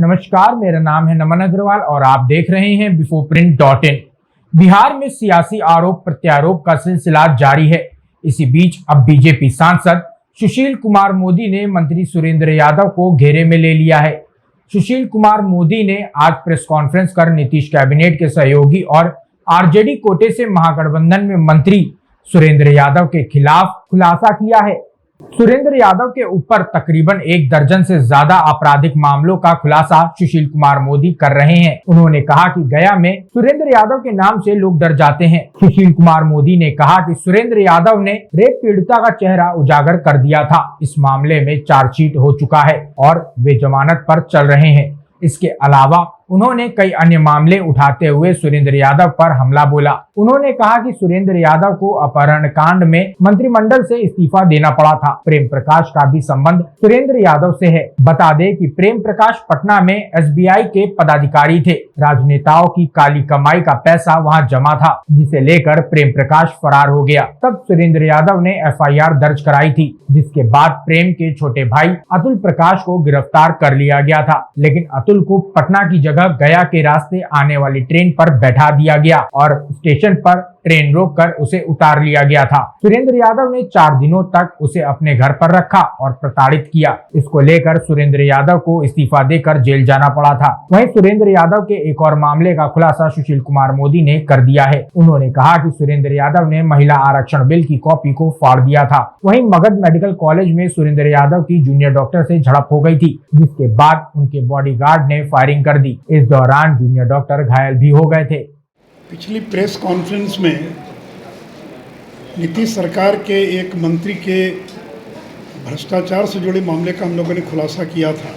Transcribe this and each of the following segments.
नमस्कार, मेरा नाम है नमन अग्रवाल और आप देख रहे हैं बिफोर प्रिंट .in। बिहार में सियासी आरोप प्रत्यारोप का सिलसिला जारी है। इसी बीच अब बीजेपी सांसद सुशील कुमार मोदी ने मंत्री सुरेंद्र यादव को घेरे में ले लिया है। सुशील कुमार मोदी ने आज प्रेस कॉन्फ्रेंस कर नीतीश कैबिनेट के सहयोगी और आरजेडी कोटे से महागठबंधन में मंत्री सुरेंद्र यादव के खिलाफ खुलासा किया है। सुरेंद्र यादव के ऊपर तकरीबन 1 दर्जन से ज्यादा आपराधिक मामलों का खुलासा सुशील कुमार मोदी कर रहे हैं। उन्होंने कहा कि गया में सुरेंद्र यादव के नाम से लोग डर जाते हैं। सुशील कुमार मोदी ने कहा कि सुरेंद्र यादव ने रेप पीड़िता का चेहरा उजागर कर दिया था। इस मामले में चार्जशीट हो चुका है और वे जमानत पर चल रहे हैं। इसके अलावा उन्होंने कई अन्य मामले उठाते हुए सुरेंद्र यादव पर हमला बोला। उन्होंने कहा कि सुरेंद्र यादव को अपहरण कांड में मंत्रिमंडल से इस्तीफा देना पड़ा था। प्रेम प्रकाश का भी संबंध सुरेंद्र यादव से है। बता दें कि प्रेम प्रकाश पटना में एसबीआई के पदाधिकारी थे। राजनेताओं की काली कमाई का पैसा वहां जमा था, जिसे लेकर प्रेम प्रकाश फरार हो गया। तब सुरेंद्र यादव ने एफआईआर दर्ज कराई थी, जिसके बाद प्रेम के छोटे भाई अतुल प्रकाश को गिरफ्तार कर लिया गया था। लेकिन अतुल को पटना की जगह गया के रास्ते आने वाली ट्रेन पर बैठा दिया गया और स्टेशन पर ट्रेन रोककर उसे उतार लिया गया था। सुरेंद्र यादव ने 4 दिनों तक उसे अपने घर पर रखा और प्रताड़ित किया। इसको लेकर सुरेंद्र यादव को इस्तीफा देकर जेल जाना पड़ा था। वहीं सुरेंद्र यादव के एक और मामले का खुलासा सुशील कुमार मोदी ने कर दिया है। उन्होंने कहा कि सुरेंद्र यादव ने महिला आरक्षण बिल की कॉपी को फाड़ दिया था। वहीं मगध मेडिकल कॉलेज में सुरेंद्र यादव की जूनियर डॉक्टर से झड़प हो गई थी, जिसके बाद उनके बॉडीगार्ड ने फायरिंग कर दी। इस दौरान जूनियर डॉक्टर घायल भी हो गए थे। पिछली प्रेस कॉन्फ्रेंस में नीतीश सरकार के एक मंत्री के भ्रष्टाचार से जुड़े मामले का हम लोगों ने खुलासा किया था।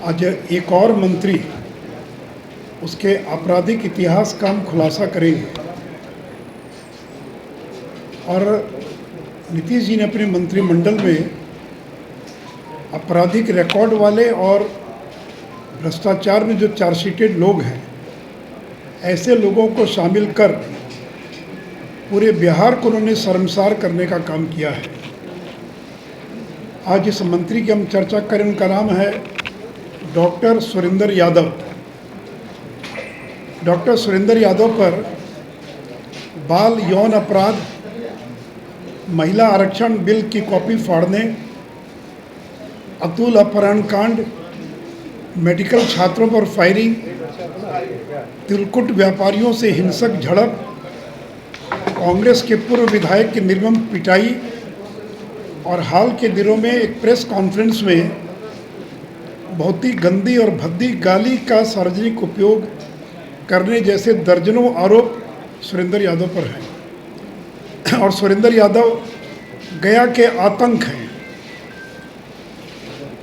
आज एक और मंत्री उसके आपराधिक इतिहास का हम खुलासा करेंगे। और नीतीश जी ने अपने मंत्रिमंडल में आपराधिक रिकॉर्ड वाले और भ्रष्टाचार में जो चार्जशीटेड लोग हैं, ऐसे लोगों को शामिल कर पूरे बिहार को उन्होंने शर्मसार करने का काम किया है। आज इस मंत्री की हम चर्चा करें। उनका नाम है डॉक्टर सुरेंद्र यादव। डॉक्टर सुरेंद्र यादव पर बाल यौन अपराध, महिला आरक्षण बिल की कॉपी फाड़ने, अतुल अपहरण कांड, मेडिकल छात्रों पर फायरिंग, तिलकुट व्यापारियों से हिंसक झड़प, कांग्रेस के पूर्व विधायक की निर्मम पिटाई और हाल के दिनों में एक प्रेस कॉन्फ्रेंस में बहुत ही गंदी और भद्दी गाली का सार्वजनिक उपयोग करने जैसे दर्जनों आरोप सुरेंद्र यादव पर हैं। और सुरेंद्र यादव गया के आतंक हैं,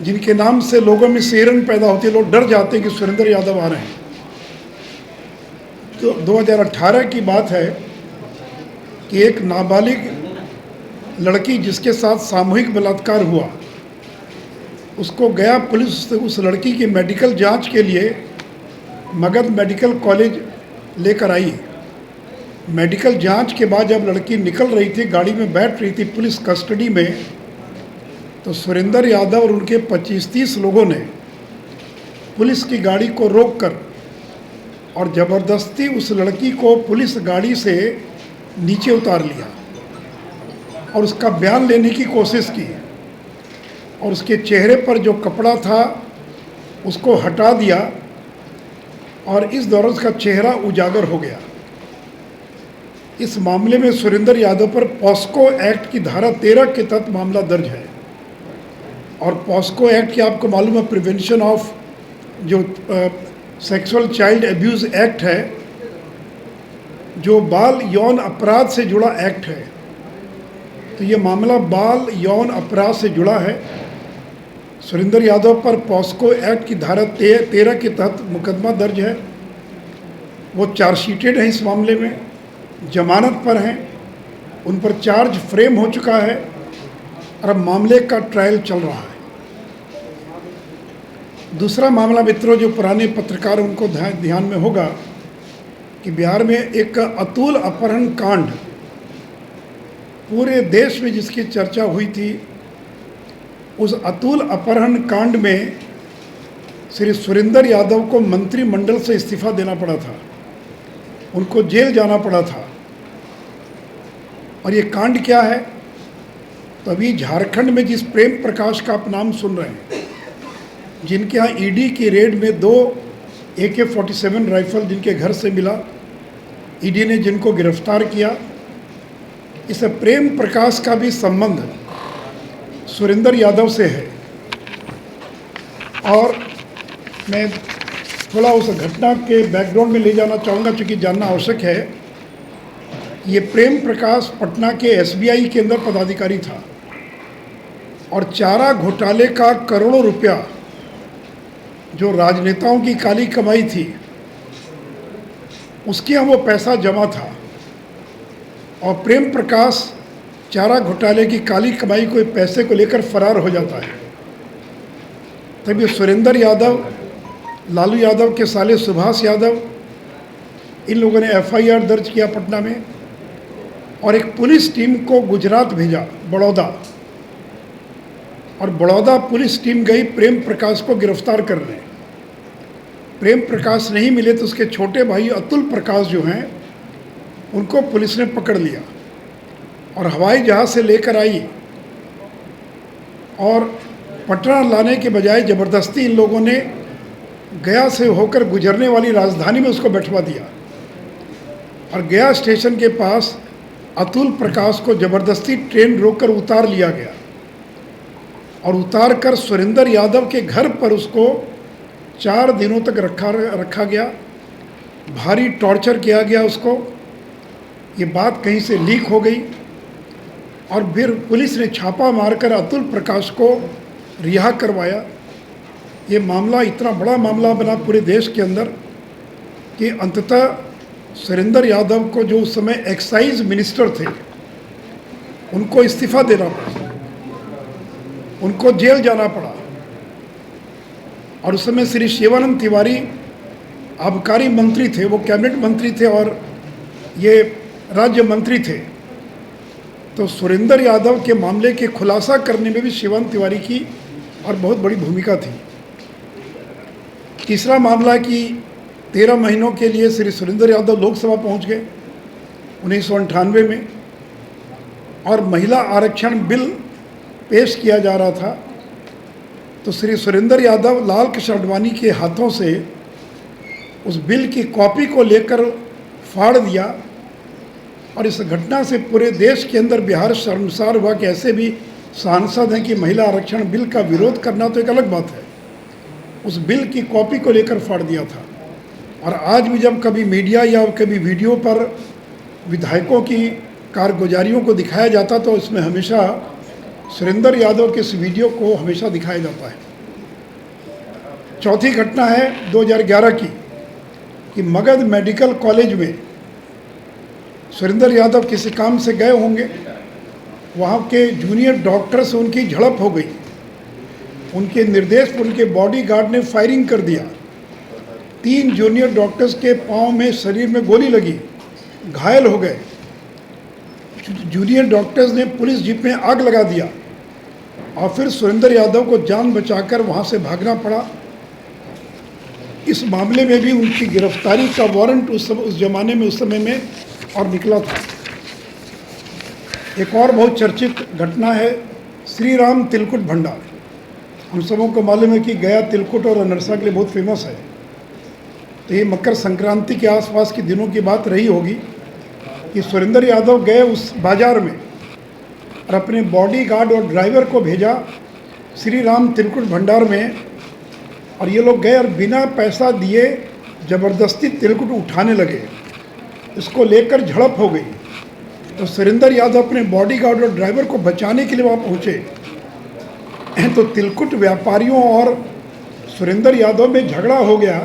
जिनके नाम से लोगों में सिहरन पैदा होती है। लोग डर जाते हैं कि सुरेंद्र यादव आ रहे हैं। तो 2018 की बात है कि एक नाबालिग लड़की जिसके साथ सामूहिक बलात्कार हुआ, उसको गया पुलिस उस लड़की की मेडिकल जांच के लिए मगध मेडिकल कॉलेज लेकर आई। मेडिकल जांच के बाद जब लड़की निकल रही थी, गाड़ी में बैठ रही थी पुलिस कस्टडी में, तो सुरेंद्र यादव और उनके 25-30 लोगों ने पुलिस की गाड़ी को रोककर और ज़बरदस्ती उस लड़की को पुलिस गाड़ी से नीचे उतार लिया और उसका बयान लेने की कोशिश की और उसके चेहरे पर जो कपड़ा था उसको हटा दिया और इस दौरान उसका चेहरा उजागर हो गया। इस मामले में सुरेंद्र यादव पर पॉस्को एक्ट की धारा 13 के तहत मामला दर्ज है। और पॉस्को एक्ट की आपको मालूम है, प्रिवेंशन ऑफ जो सेक्सुअल चाइल्ड एब्यूज़ एक्ट है, जो बाल यौन अपराध से जुड़ा एक्ट है। तो ये मामला बाल यौन अपराध से जुड़ा है। सुरेंद्र यादव पर पॉस्को एक्ट की धारा 13 के तहत मुकदमा दर्ज है। वो चार्जशीटेड हैं, इस मामले में जमानत पर हैं, उन पर चार्ज फ्रेम हो चुका है और अब मामले का ट्रायल चल रहा है। दूसरा मामला मित्रों, जो पुराने पत्रकार उनको ध्यान में होगा कि बिहार में एक अतुल अपहरण कांड पूरे देश में जिसकी चर्चा हुई थी, उस अतुल अपहरण कांड में श्री सुरेंद्र यादव को मंत्रिमंडल से इस्तीफा देना पड़ा था, उनको जेल जाना पड़ा था। और ये कांड क्या है? तो अभी झारखंड में जिस प्रेम प्रकाश का आप नाम सुन रहे हैं, जिनके यहाँ ईडी की रेड में 2 AK-47 राइफल जिनके घर से मिला, ईडी ने जिनको गिरफ्तार किया, इस प्रेम प्रकाश का भी संबंध सुरेंद्र यादव से है। और मैं थोड़ा उस घटना के बैकग्राउंड में ले जाना चाहूँगा, चूँकि जानना आवश्यक है। ये प्रेम प्रकाश पटना के SBI के अंदर पदाधिकारी था और चारा घोटाले का करोड़ों रुपया जो राजनेताओं की काली कमाई थी, उसके यहाँ वो पैसा जमा था। और प्रेम प्रकाश चारा घोटाले की काली कमाई को पैसे को लेकर फरार हो जाता है। तभी सुरेंद्र यादव, लालू यादव के साले सुभाष यादव, इन लोगों ने FIR दर्ज किया पटना में और एक पुलिस टीम को गुजरात भेजा, बड़ौदा। और बड़ौदा पुलिस टीम गई प्रेम प्रकाश को गिरफ्तार करने। प्रेम प्रकाश नहीं मिले तो उसके छोटे भाई अतुल प्रकाश जो हैं, उनको पुलिस ने पकड़ लिया और हवाई जहाज़ से लेकर आई और पटना लाने के बजाय ज़बरदस्ती इन लोगों ने गया से होकर गुजरने वाली राजधानी में उसको बैठवा दिया। और गया स्टेशन के पास अतुल प्रकाश को ज़बरदस्ती ट्रेन रोककर उतार लिया गया और उतार कर सुरेंद्र यादव के घर पर उसको 4 दिनों तक रखा गया। भारी टॉर्चर किया गया उसको। ये बात कहीं से लीक हो गई और फिर पुलिस ने छापा मारकर अतुल प्रकाश को रिहा करवाया। ये मामला इतना बड़ा मामला बना पूरे देश के अंदर कि अंततः सुरेंद्र यादव को, जो उस समय एक्साइज मिनिस्टर थे, उनको इस्तीफा देना पड़ा, उनको जेल जाना पड़ा। और उस समय श्री शिवानंद तिवारी आबकारी मंत्री थे, वो कैबिनेट मंत्री थे और ये राज्य मंत्री थे। तो सुरेंद्र यादव के मामले के खुलासा करने में भी शिवानंद तिवारी की और बहुत बड़ी भूमिका थी। तीसरा मामला कि 13 महीनों के लिए श्री सुरेंद्र यादव लोकसभा पहुंच गए 1998 में और महिला आरक्षण बिल पेश किया जा रहा था। तो श्री सुरेंद्र यादव लाल कृष्ण आडवाणी के हाथों से उस बिल की कॉपी को लेकर फाड़ दिया। और इस घटना से पूरे देश के अंदर बिहार शर्मसार हुआ कि ऐसे भी सांसद हैं कि महिला आरक्षण बिल का विरोध करना तो एक अलग बात है, उस बिल की कॉपी को लेकर फाड़ दिया था। और आज भी जब कभी मीडिया या कभी वीडियो पर विधायकों की कारगुजारियों को दिखाया जाता तो इसमें हमेशा सुरेंद्र यादव के इस वीडियो को हमेशा दिखाया जाता है। चौथी घटना है 2011 की कि मगध मेडिकल कॉलेज में सुरेंद्र यादव किसी काम से गए होंगे, वहाँ के जूनियर डॉक्टर से उनकी झड़प हो गई। उनके निर्देश पर उनके बॉडीगार्ड ने फायरिंग कर दिया। 3 जूनियर डॉक्टर्स के पाँव में, शरीर में गोली लगी, घायल हो गए। जूनियर डॉक्टर्स ने पुलिस जीप में आग लगा दिया और फिर सुरेंद्र यादव को जान बचाकर वहाँ से भागना पड़ा। इस मामले में भी उनकी गिरफ्तारी का वारंट उस ज़माने में, उस समय में और निकला था। एक और बहुत चर्चित घटना है श्री राम तिलकुट भंडार। हम सबों को मालूम है कि गया तिलकुट और अनरसा के लिए बहुत फेमस है। तो ये मकर संक्रांति के आसपास के दिनों की बात रही होगी कि सुरेंद्र यादव गए उस बाज़ार में और अपने बॉडीगार्ड और ड्राइवर को भेजा श्री राम तिलकुट भंडार में। और ये लोग गए और बिना पैसा दिए ज़बरदस्ती तिलकुट उठाने लगे। इसको लेकर झड़प हो गई। तो सुरेंद्र यादव अपने बॉडीगार्ड और ड्राइवर को बचाने के लिए वहाँ पहुँचे। तो तिलकुट व्यापारियों और सुरेंद्र यादव में झगड़ा हो गया।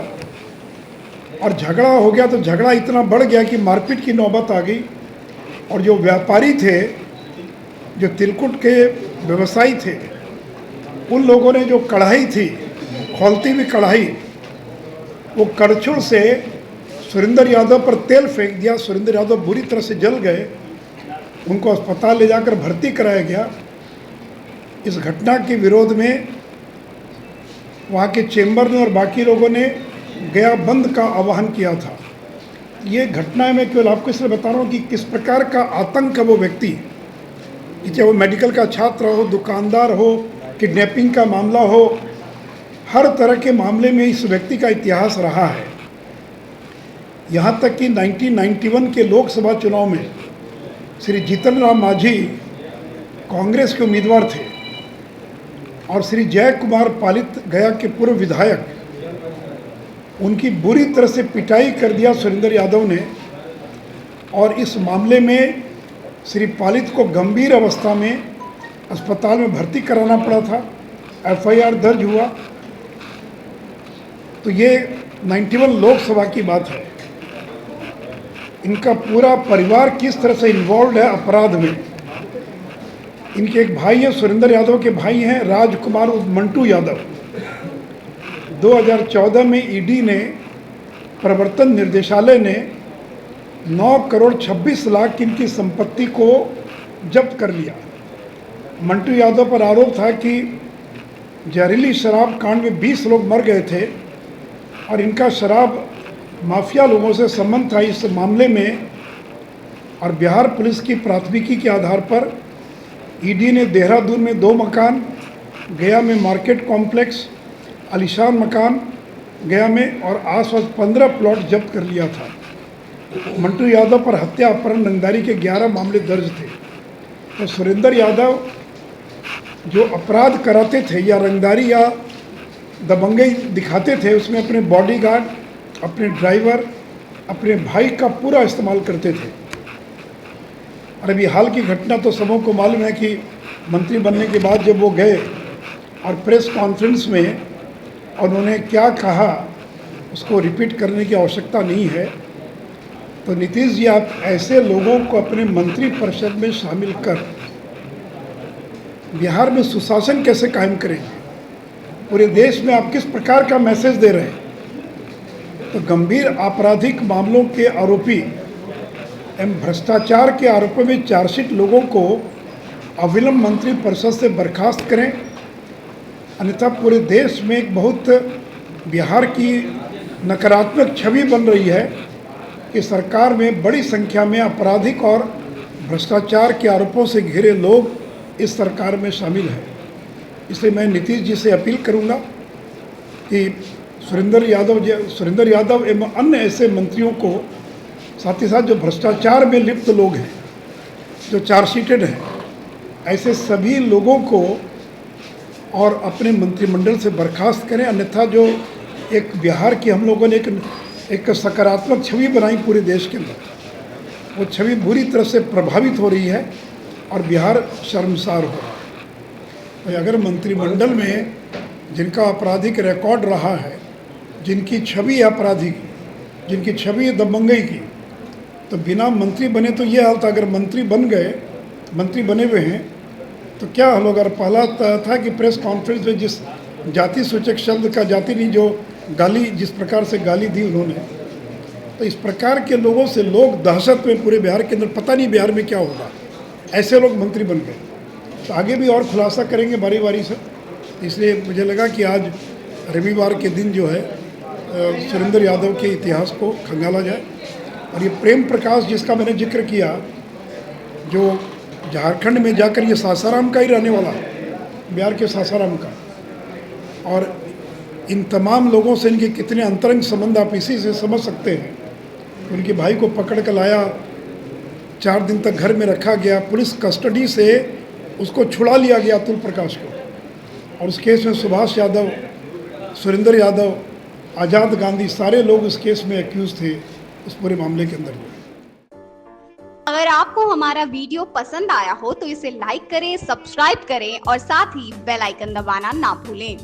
और झगड़ा हो गया तो झगड़ा इतना बढ़ गया कि मारपीट की नौबत आ गई। और जो व्यापारी थे, जो तिलकुट के व्यवसायी थे, उन लोगों ने जो कढ़ाई थी, खौलती हुई कढ़ाई, वो कड़छुल से सुरेंद्र यादव पर तेल फेंक दिया। सुरेंद्र यादव बुरी तरह से जल गए। उनको अस्पताल ले जाकर भर्ती कराया गया। इस घटना के विरोध में वहाँ के चेंबर ने और बाकी लोगों ने गया बंद का आह्वान किया था। ये घटना मैं केवल आपको इसलिए बता रहा हूँ कि किस प्रकार का आतंक है वो व्यक्ति, कि चाहे वो मेडिकल का छात्र हो, दुकानदार हो, किडनैपिंग का मामला हो, हर तरह के मामले में इस व्यक्ति का इतिहास रहा है। यहाँ तक कि 1991 के लोकसभा चुनाव में श्री जीतन राम मांझी कांग्रेस के उम्मीदवार थे और श्री जय कुमार पालित गया के पूर्व विधायक, उनकी बुरी तरह से पिटाई कर दिया सुरेंद्र यादव ने, और इस मामले में श्री पालित को गंभीर अवस्था में अस्पताल में भर्ती कराना पड़ा था। एफआईआर दर्ज हुआ। तो ये 91 लोकसभा की बात है। इनका पूरा परिवार किस तरह से इन्वॉल्व है अपराध में। इनके एक भाई हैं, सुरेंद्र यादव के भाई हैं राजकुमार उर्फ मंटू यादव। 2014 में ईडी ने, प्रवर्तन निर्देशालय ने 9 करोड़ 26 लाख की इनकी संपत्ति को जब्त कर लिया। मंटू यादव पर आरोप था कि जहरीली शराब कांड में 20 लोग मर गए थे और इनका शराब माफिया लोगों से संबंध था इस मामले में। और बिहार पुलिस की प्राथमिकी के आधार पर ईडी ने देहरादून में 2 मकान, गया में मार्केट कॉम्प्लेक्स, आलीशान मकान गया में और आसपास 15 प्लॉट जब्त कर लिया था। मंटू यादव पर हत्या, अपहरण, रंगदारी के 11 मामले दर्ज थे। तो सुरेंद्र यादव जो अपराध कराते थे या रंगदारी या दबंगई दिखाते थे, उसमें अपने बॉडीगार्ड, अपने ड्राइवर, अपने भाई का पूरा इस्तेमाल करते थे। और अभी हाल की घटना तो सबों को मालूम है कि मंत्री बनने के बाद जब वो गए और प्रेस कॉन्फ्रेंस में उन्होंने क्या कहा, उसको रिपीट करने की आवश्यकता नहीं है। तो नीतीश जी, आप ऐसे लोगों को अपने मंत्री परिषद में शामिल कर बिहार में सुशासन कैसे कायम करेंगे? पूरे देश में आप किस प्रकार का मैसेज दे रहे हैं? तो गंभीर आपराधिक मामलों के आरोपी एवं भ्रष्टाचार के आरोपों में चार्जशीट लोगों को अविलंब मंत्री परिषद से बर्खास्त करें, अन्यथा पूरे देश में एक बहुत बिहार की नकारात्मक छवि बन रही है कि सरकार में बड़ी संख्या में आपराधिक और भ्रष्टाचार के आरोपों से घिरे लोग इस सरकार में शामिल हैं। इसलिए मैं नीतीश जी से अपील करूंगा कि सुरेंद्र यादव एवं अन्य ऐसे मंत्रियों को, साथ ही साथ जो भ्रष्टाचार में लिप्त लोग हैं, जो चार्जशीटेड हैं, ऐसे सभी लोगों को और अपने मंत्रिमंडल से बर्खास्त करें। अन्यथा जो एक बिहार की हम लोगों ने एक सकारात्मक छवि बनाई पूरे देश के अंदर, वो छवि बुरी तरह से प्रभावित हो रही है और बिहार शर्मसार हो रहा है। तो अगर मंत्रिमंडल में जिनका आपराधिक रिकॉर्ड रहा है, जिनकी छवि आपराधिक, जिनकी छवि दबंगई की, तो बिना मंत्री बने तो ये हाल था। अगर मंत्री बने हुए हैं तो क्या हाल होगा? पहला था कि प्रेस कॉन्फ्रेंस में जिस जाति सूचक शब्द का, जाति नहीं, जो गाली, जिस प्रकार से गाली दी उन्होंने, तो इस प्रकार के लोगों से लोग दहशत में पूरे बिहार के अंदर, पता नहीं बिहार में क्या होगा, ऐसे लोग मंत्री बन गए। तो आगे भी और खुलासा करेंगे बारी बारी से। इसलिए मुझे लगा कि आज रविवार के दिन जो है सुरेंद्र यादव के इतिहास को खंगाला जाए। और ये प्रेम प्रकाश जिसका मैंने जिक्र किया, जो झारखंड में जाकर, ये सासाराम का ही रहने वाला है, बिहार के सासाराम का, और इन तमाम लोगों से इनके कितने अंतरंग संबंध आप इसी से समझ सकते हैं। उनके भाई को पकड़ कर लाया, 4 दिन तक घर में रखा गया, पुलिस कस्टडी से उसको छुड़ा लिया गया, अतुल प्रकाश को। और उस केस में सुभाष यादव, सुरेंद्र यादव, आज़ाद गांधी, सारे लोग उस केस में एक्यूज थे, उस पूरे मामले के अंदर। अगर आपको हमारा वीडियो पसंद आया हो तो इसे लाइक करें, सब्सक्राइब करें और साथ ही बेल आइकन दबाना ना भूलें।